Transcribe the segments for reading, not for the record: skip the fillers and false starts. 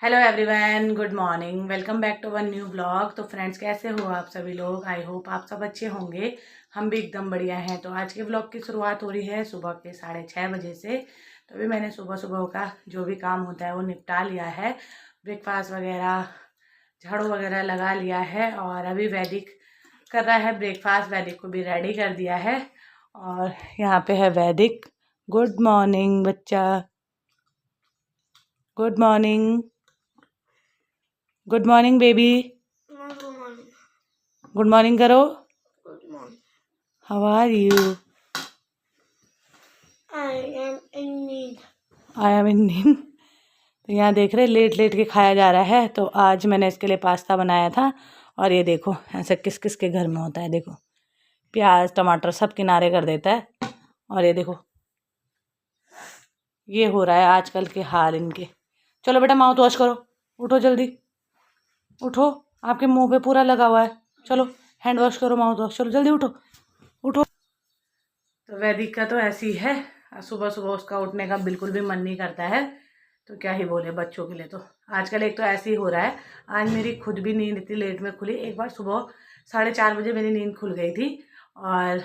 Hello everyone, good morning. Welcome back to one new blog. तो friends, कैसे हो आप सभी लोग? आई होप आप सब अच्छे होंगे। हम भी एकदम बढ़िया हैं। तो आज के ब्लॉग की शुरुआत हो रही है सुबह के 6:30 बजे से। तो अभी मैंने सुबह सुबह का जो भी काम होता है वो निपटा लिया है। ब्रेकफास्ट वगैरह, झाड़ू वगैरह लगा लिया है और अभी वैदिक कर रहा है ब्रेकफास्ट। वैदिक को भी रेडी कर दिया है और यहाँ पे है वैदिक। गुड मॉर्निंग बच्चा, good morning. Good morning baby, good morning करो। How are you? I am in नींद। तो यहाँ देख रहे लेट लेट के खाया जा रहा है। तो आज मैंने इसके लिए पास्ता बनाया था और ये देखो ऐसे किस किस के घर में होता है। देखो प्याज टमाटर सब किनारे कर देता है और ये देखो ये हो रहा है आजकल के हाल इनके। चलो बेटा माउथ वॉश करो, उठो जल्दी उठो, आपके मुंह पे पूरा लगा हुआ है। चलो हैंड वॉश करो, माउथ वॉश, चलो जल्दी उठो उठो। तो वैदिक का तो ऐसी है, सुबह सुबह उसका उठने का बिल्कुल भी मन नहीं करता है। तो क्या ही बोले बच्चों के लिए। तो आजकल एक तो ऐसे ही हो रहा है। आज मेरी खुद भी नींद इतनी लेट में खुली। एक बार सुबह 4:30 बजे मेरी नींद खुल गई थी और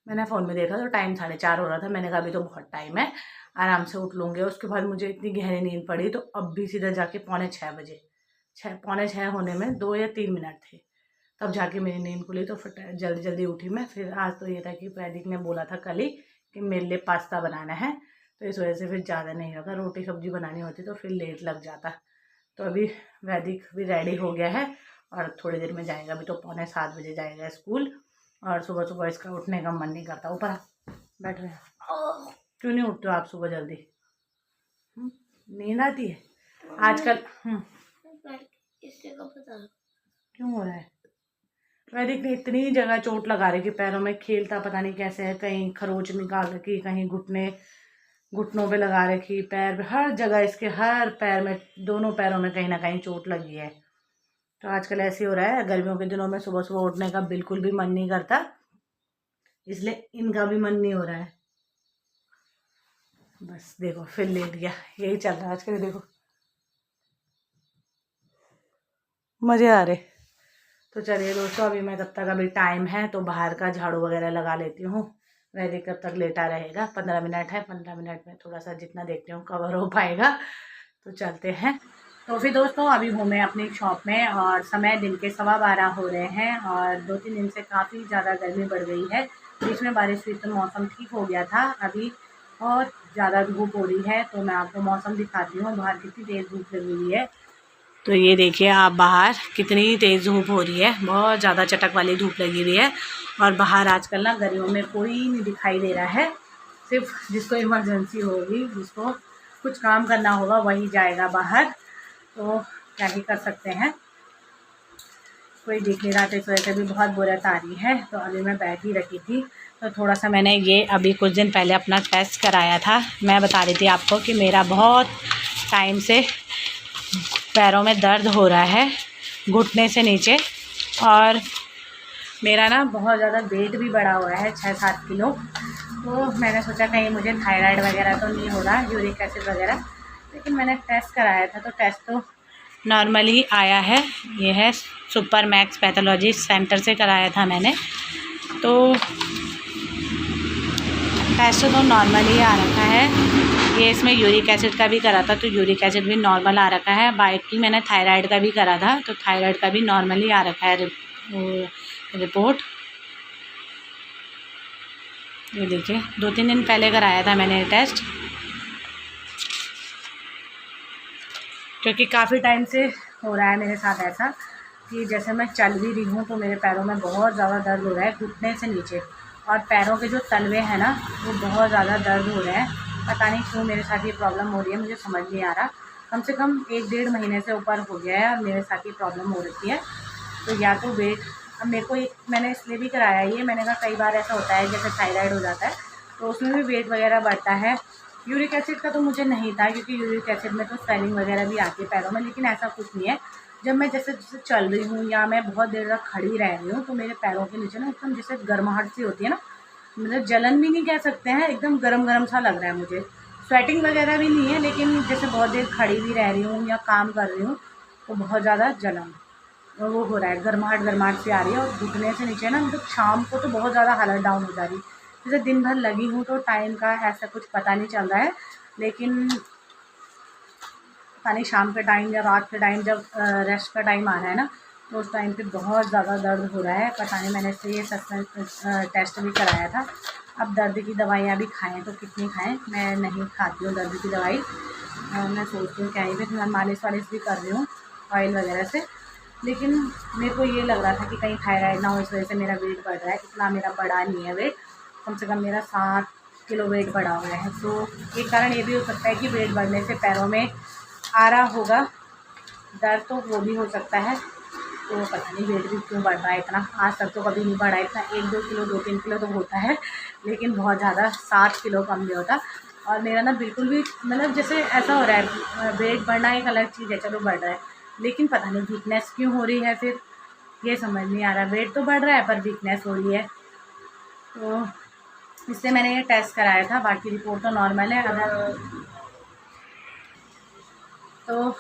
मैंने फ़ोन में देखा तो टाइम 4:30 हो रहा था। मैंने कहा अभी तो बहुत टाइम है, आराम से उठ लूँगी। उसके बाद मुझे इतनी गहरी नींद पड़ी तो अब भी सीधा जाके 5:45 बजे, 5:45 होने में 2 या 3 मिनट थे, तब जाके मेरी नींद खुली। तो फिर जल्दी जल्दी उठी मैं। फिर आज तो ये था कि वैदिक ने बोला था कल ही कि मेरे लिए पास्ता बनाना है, तो इस वजह से फिर ज़्यादा नहीं होगा। रोटी सब्जी बनानी होती तो फिर लेट लग जाता। तो अभी वैदिक भी रेडी हो गया है और थोड़ी देर में जाएगा। अभी तो 6:45 बजे जाएगा स्कूल। और सुबह सुबह इसका उठने का मन नहीं करता। ऊपर बैठ रहे हैं। क्यों नहीं उठते हो आप सुबह जल्दी? नींद आती है आजकल? क्यों हो रहा है? वैदिक ने इतनी जगह चोट लगा रही कि पैरों में, खेलता पता नहीं कैसे है। कहीं खरोच निकाल रखी, कहीं घुटनों पे लगा रखी, पैर पे, हर जगह इसके हर पैर में, दोनों पैरों में कहीं ना कहीं चोट लगी है। तो आजकल ऐसे हो रहा है, गर्मियों के दिनों में सुबह सुबह उठने का बिल्कुल भी मन नहीं करता, इसलिए इनका भी मन नहीं हो रहा है। बस देखो फिर लेट गया। यही चल रहा है आजकल। देखो मज़े आ रहे। तो चलिए दोस्तों, अभी मैं तब तक, अभी टाइम है तो बाहर का झाड़ू वगैरह लगा लेती हूँ। वैदिक कब तक लेटा रहेगा? 15 मिनट है, 15 मिनट में थोड़ा सा जितना देखती हूँ कवर हो पाएगा। तो चलते हैं। तो फिर दोस्तों, अभी हूँ मैं अपनी शॉप में और समय दिन के 12:15 हो रहे हैं और 2-3 दिन से काफ़ी ज़्यादा गर्मी बढ़ गई है। बीच में बारिश हुई तो मौसम ठीक हो गया था। अभी बहुत ज़्यादा धूप हो रही है। तो मैं आपको मौसम दिखाती हूँ, बाहर कितनी तेज़ धूप लगी हुई है। तो ये देखिए आप, बाहर कितनी तेज़ धूप हो रही है, बहुत ज़्यादा चटक वाली धूप लगी हुई है। और बाहर आजकल ना गर्मियों में कोई नहीं दिखाई दे रहा है। सिर्फ जिसको इमरजेंसी होगी, जिसको कुछ काम करना होगा, वही जाएगा बाहर। तो क्या ही कर सकते हैं, कोई दिख नहीं रहा। तो इस वजह से भी बहुत बुरा तारी है। तो अभी मैं बैठ ही रखी थी। तो थोड़ा सा मैंने ये अभी कुछ दिन पहले अपना टेस्ट कराया था। मैं बता रही थी आपको कि मेरा बहुत टाइम से पैरों में दर्द हो रहा है, घुटने से नीचे। और मेरा ना बहुत ज़्यादा वेट भी बढ़ा हुआ है, 6-7 किलो। तो मैंने सोचा कहीं मुझे थायराइड वगैरह तो नहीं हो रहा, यूरिक एसिड वगैरह। लेकिन मैंने टेस्ट कराया था तो टेस्ट तो नॉर्मल ही आया है। ये है सुपर मैक्स पैथोलॉजी सेंटर से कराया था मैंने। तो टेस्ट तो नॉर्मल ही आ रखा है। ये इसमें यूरिक एसिड का भी करा था तो यूरिक एसिड भी नॉर्मल आ रखा है। बाकी मैंने थायराइड का भी करा था तो थायराइड का भी नॉर्मल ही आ रखा है रिपोर्ट। ये देखिए 2-3 दिन पहले कराया था मैंने टेस्ट, क्योंकि काफ़ी टाइम से हो रहा है मेरे साथ ऐसा कि जैसे मैं चल भी रही हूँ तो मेरे पैरों में बहुत ज़्यादा दर्द हो रहा है, घुटने से नीचे। और पैरों के जो तलवे हैं ना, वो बहुत ज़्यादा दर्द हो रहे हैं। पता नहीं क्यों मेरे साथ ये प्रॉब्लम हो रही है, मुझे समझ नहीं आ रहा। कम से कम 1-1.5 महीने से ऊपर हो गया है और मेरे साथ ये प्रॉब्लम हो रखी है। तो या तो वेट, अब मेरे को मैंने इसलिए भी कराया ये, मैंने कहा कई बार ऐसा होता है जैसे थायराइड हो जाता है तो उसमें भी वेट वगैरह बढ़ता है। यूरिक एसिड का तो मुझे नहीं था, क्योंकि यूरिक एसिड में तो स्वेलिंग वगैरह भी आती है पैरों में। लेकिन ऐसा कुछ नहीं है। जब मैं जैसे जैसे चल रही हूँ या मैं बहुत देर तक खड़ी रह रही हूँ तो मेरे पैरों के नीचे ना एकदम जैसे गर्माहट सी होती है ना, मतलब जलन भी नहीं कह सकते हैं, एकदम गरम गरम सा लग रहा है मुझे। स्वेटिंग वगैरह भी नहीं है, लेकिन जैसे बहुत देर खड़ी भी रह रही हूँ या काम कर रही हूँ तो बहुत ज़्यादा जलन और वो हो रहा है, गर्माहट गर्माहट सी आ रही है। और घुटने से नीचे ना मतलब शाम को तो बहुत ज़्यादा हालत डाउन हो जा रही है। जैसे दिन भर लगी हूँ तो टाइम का ऐसा कुछ पता नहीं चल रहा है, लेकिन पता नहीं शाम के टाइम या रात के टाइम जब रेस्ट का टाइम आ रहा है ना, तो उस टाइम पे बहुत ज़्यादा दर्द हो रहा है। पता नहीं, मैंने इससे ये टेस्ट भी कराया था। अब दर्द की दवाइयाँ भी खाएँ तो कितनी खाएँ, मैं नहीं खाती हूँ दर्द की दवाई। मैं सोचती हूँ क्या ही, फिर मैं मालिश वालिश भी कर रही हूँ ऑयल वगैरह से। लेकिन मेरे को ये लग रहा था कि कहीं थायराइड ना हो, इस वजह से मेरा वेट बढ़ रहा है। इतना मेरा बढ़ा नहीं है वेट, कम से कम मेरा 7 किलो वेट बढ़ा हुआ है। तो एक कारण ये भी हो सकता है कि वेट बढ़ने से पैरों में आ रहा होगा दर्द, तो वो भी हो सकता है। तो पता नहीं वेट भी क्यों बढ़ रहा है इतना, आज तक तो कभी नहीं बढ़ा इतना। 1-2 किलो 2-3 किलो तो होता है, लेकिन बहुत ज़्यादा 7 किलो कम नहीं होता। और मेरा ना बिल्कुल भी मतलब जैसे ऐसा हो रहा है, वेट बढ़ना एक अलग चीज़ है, चलो बढ़ रहा है, लेकिन पता नहीं वीकनेस क्यों हो रही है, फिर ये समझ नहीं आ रहा। वेट तो बढ़ रहा है पर वीकनेस हो रही है। तो इससे मैंने ये टेस्ट कराया था, बाकी रिपोर्ट तो नॉर्मल है। अगर तो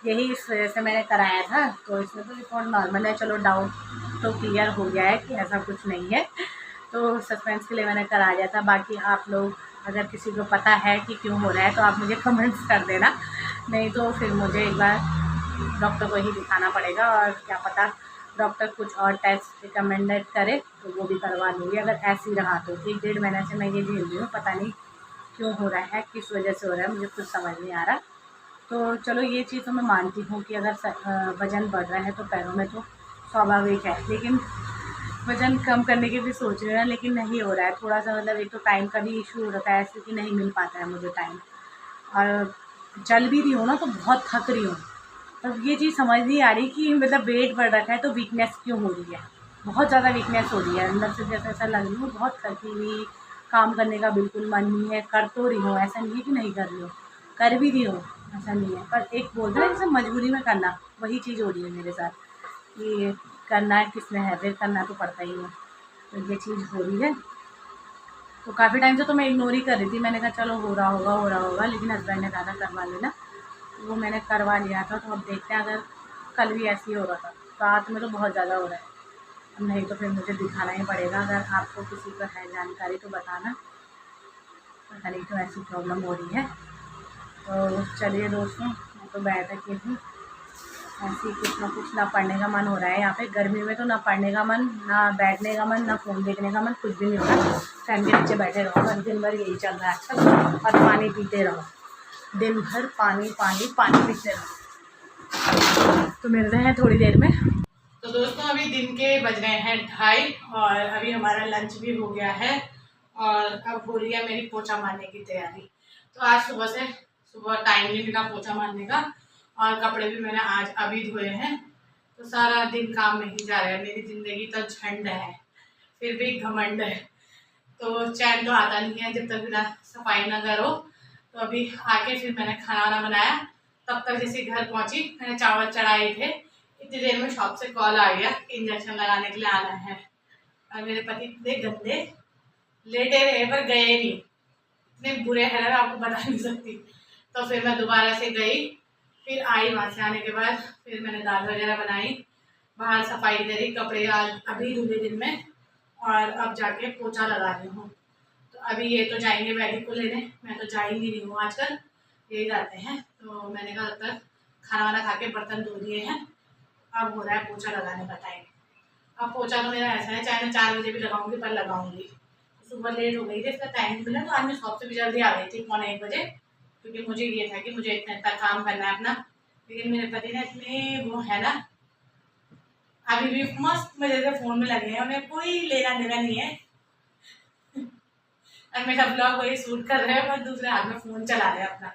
यही इस वजह से मैंने कराया था, तो इसमें तो रिपोर्ट नॉर्मल है। चलो डाउट तो क्लियर हो गया है कि ऐसा कुछ नहीं है, तो सस्पेंस के लिए मैंने करा लिया था। बाकी आप लोग अगर किसी को पता है कि क्यों हो रहा है तो आप मुझे कमेंट्स कर देना, नहीं तो फिर मुझे एक बार डॉक्टर को ही दिखाना पड़ेगा। और क्या पता डॉक्टर कुछ और टेस्ट रिकमेंडेड करे तो वो भी करवा लूँगी। अगर ऐसे ही रहा तो 1-1.5 महीने से मैं ये झेल रही हूँ, पता नहीं क्यों हो रहा है, किस वजह से हो रहा है, मुझे कुछ समझ नहीं आ रहा। तो चलो ये चीज़ तो मैं मानती हूँ कि अगर वज़न बढ़ रहा है तो पैरों में तो स्वाभाविक है, लेकिन वज़न कम करने की भी सोच रही हूँ, लेकिन नहीं हो रहा है। थोड़ा-सा मतलब एक तो टाइम का भी इशू हो रखा है ऐसे कि नहीं मिल पाता है मुझे टाइम, और चल भी रही हूँ ना तो बहुत थक रही हूँ। तब ये चीज़ समझ नहीं आ रही कि मतलब वेट बढ़ रखा है तो वीकनेस क्यों हो रही है, बहुत ज़्यादा वीकनेस हो रही है अंदर से, जैसे ऐसा लग रही हूँ बहुत थकी हुई, काम करने का बिल्कुल मन नहीं है। कर तो रही हूँ, ऐसा नहीं है कि नहीं कर रही हूँ, कर भी रही हूँ, ऐसा नहीं है। पर एक बोलते हैं ना जैसे मजबूरी में करना, वही चीज़ हो रही है मेरे साथ कि करना है, किसमें है, फिर करना तो पड़ता ही है। तो ये चीज़ हो रही है। तो काफ़ी टाइम से तो मैं इग्नोर ही कर रही थी, मैंने कहा चलो हो रहा होगा, लेकिन हस्बैंड ने कहा था करवा लेना, वो मैंने करवा लिया था। तो अब देखते हैं, अगर कल भी ऐसे ही हो रहा था, रात में तो बहुत ज़्यादा हो रहा है, अब नहीं तो फिर मुझे दिखाना ही पड़ेगा। अगर आपको किसी को है जानकारी तो बताना, पता नहीं क्यों ऐसी प्रॉब्लम हो रही है। तो चलिए दोस्तों, मैं तो बैठ के हूँ ऐसे ही, कुछ ना पढ़ने का मन हो रहा है यहाँ पे गर्मी में, तो ना पढ़ने का मन, ना बैठने का मन, ना फ़ोन देखने का मन, कुछ भी नहीं हो रहा। फैन के नीचे बैठे रहो, बस दिन भर यही चल रहा है आजकल, और पानी पीते रहो, दिन भर पानी पानी पानी पीते रहो। तो मिलते हैं थोड़ी देर में। तो दोस्तों अभी दिन के बज रहे हैं 2:30 और अभी हमारा लंच भी हो गया है, और अब हो रही है मेरी पोछा मारने की तैयारी। तो आज सुबह टाइम नहीं मिला पोछा मारने का, और कपड़े भी मैंने आज अभी धोए हैं। तो सारा दिन काम में ही जा रहा है, मेरी ज़िंदगी तो झंड है, फिर भी घमंड है। तो चैन तो आता नहीं है जब तक बिना सफाई ना करो। तो अभी आके फिर मैंने खाना वाना बनाया, तब तक जैसे घर पहुंची मैंने चावल चढ़ाए थे, इतनी देर में शॉप से कॉल आ गया कि इंजेक्शन लगाने के लिए आना है। और मेरे पति इतने गंदे, लेटे रहे पर गए नहीं, इतने बुरे हैं ना आपको बता नहीं सकती। तो फिर मैं दोबारा से गई, फिर आई, वहाँ से आने के बाद फिर मैंने दाल वगैरह बनाई, बाहर सफाई करी, कपड़े आज अभी धुले दिन में, और अब जाके पोछा लगा रही हूँ। तो अभी ये तो जाएंगे वैदिक को लेने, मैं तो जा ही नहीं रही हूँ आजकल, यही जाते हैं। तो मैंने कहा तब खाना वाना खा के बर्तन धो दिए हैं, अब हो रहा है पोछा लगाने का टाइम। अब पोछा तो मेरा ऐसा है, चाहे मैं 4 बजे भी लगाऊंगी पर लगाऊंगी। तो सुबह लेट हो गई थी, इसका टाइम नहीं मिला, तो आज मैं शॉप से भी जल्दी आ गई थी 1:45 बजे, क्योंकि मुझे ये था कि मुझे इतना इतना काम करना है अपना। लेकिन मेरे पति ने इतने वो है ना, अभी भी मस्त मजे से फ़ोन में लगे हैं, उन्हें कोई लेना देना नहीं है। और मेरा ब्लॉग वही शूट कर रहे हैं, पर दूसरे हाथ में फ़ोन चला रहे हैं अपना।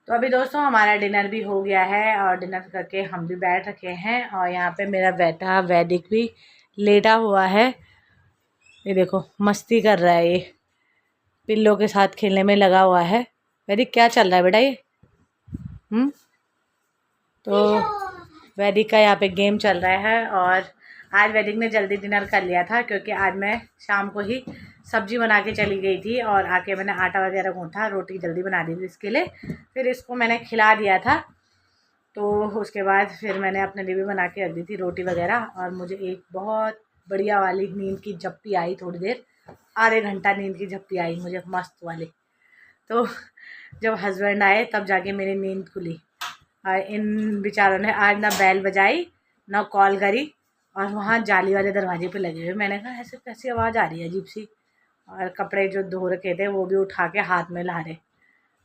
तो अभी दोस्तों हमारा डिनर भी हो गया है, और डिनर करके हम भी बैठ रखे हैं, और यहाँ पे मेरा बेटा वैदिक भी लेटा हुआ है। ये देखो मस्ती कर रहा है, ये पिल्लों के साथ खेलने में लगा हुआ है। वैदिक क्या चल रहा है बेटा ये? तो वैदिक का यहाँ पे गेम चल रहा है, और आज वैदिक ने जल्दी डिनर कर लिया था क्योंकि आज मैं शाम को ही सब्जी बना के चली गई थी और आके मैंने आटा वगैरह गूँथा, रोटी जल्दी बना दी थी इसके लिए। फिर इसको मैंने खिला दिया था, तो उसके बाद फिर मैंने अपने लिए भी बना के रख दी थी रोटी वगैरह। और मुझे एक बहुत बढ़िया वाली नींद की झप्पी आई, थोड़ी देर, आधे घंटा नींद की झप्पी आई मुझे मस्त वाली। तो जब हस्बैंड आए तब जाके मेरी नींद खुली। और इन बेचारों ने आज ना बैल बजाई ना कॉल करी, और वहाँ जाली वाले दरवाजे पे लगे हुए। मैंने कहा ऐसे कैसी आवाज़ आ रही है अजीब सी। और कपड़े जो धो रखे थे वो भी उठा के हाथ में ला रहे।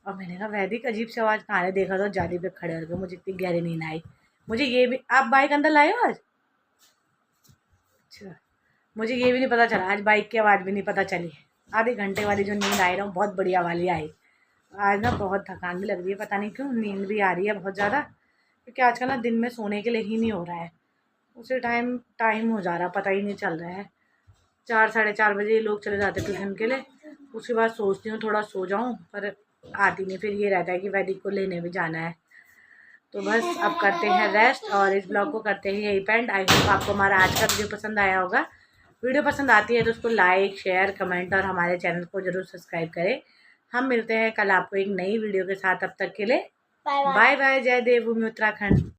और मैंने कहा वैदिक अजीब सी आवाज़ कहाँ है, देखा तो जाली पे खड़े हो गए। मुझे इतनी गहरी नींद आई। मुझे ये भी, आप बाइक अंदर लाए हो आज? अच्छा, मुझे ये भी नहीं पता चला, आज बाइक की आवाज़ भी नहीं पता चली। आधे घंटे वाली जो नींद आई ना बहुत बढ़िया वाली आई। आज ना बहुत थकान भी लग रही है, पता नहीं क्यों, नींद भी आ रही है बहुत ज़्यादा, क्योंकि आजकल ना दिन में सोने के लिए ही नहीं हो रहा है। उसी टाइम हो जा रहा, पता ही नहीं चल रहा है। 4 साढ़े 4 बजे ये लोग चले जाते ट्यूशन के लिए। उसके बाद सोचती हूँ थोड़ा सो जाऊँ, पर आती नहीं। फिर ये रहता है कि वैदिक को लेने भी जाना है। तो बस अब करते हैं रेस्ट और इस ब्लॉग को करते हैं यही पेंड। आई होप आपको हमारा आज का वीडियो पसंद आया होगा। वीडियो पसंद आती है तो उसको लाइक, शेयर, कमेंट और हमारे चैनल को ज़रूर सब्सक्राइब करें। हम मिलते हैं कल आपको एक नई वीडियो के साथ। अब तक के लिए बाय बाय। जय देवभूमि उत्तराखंड।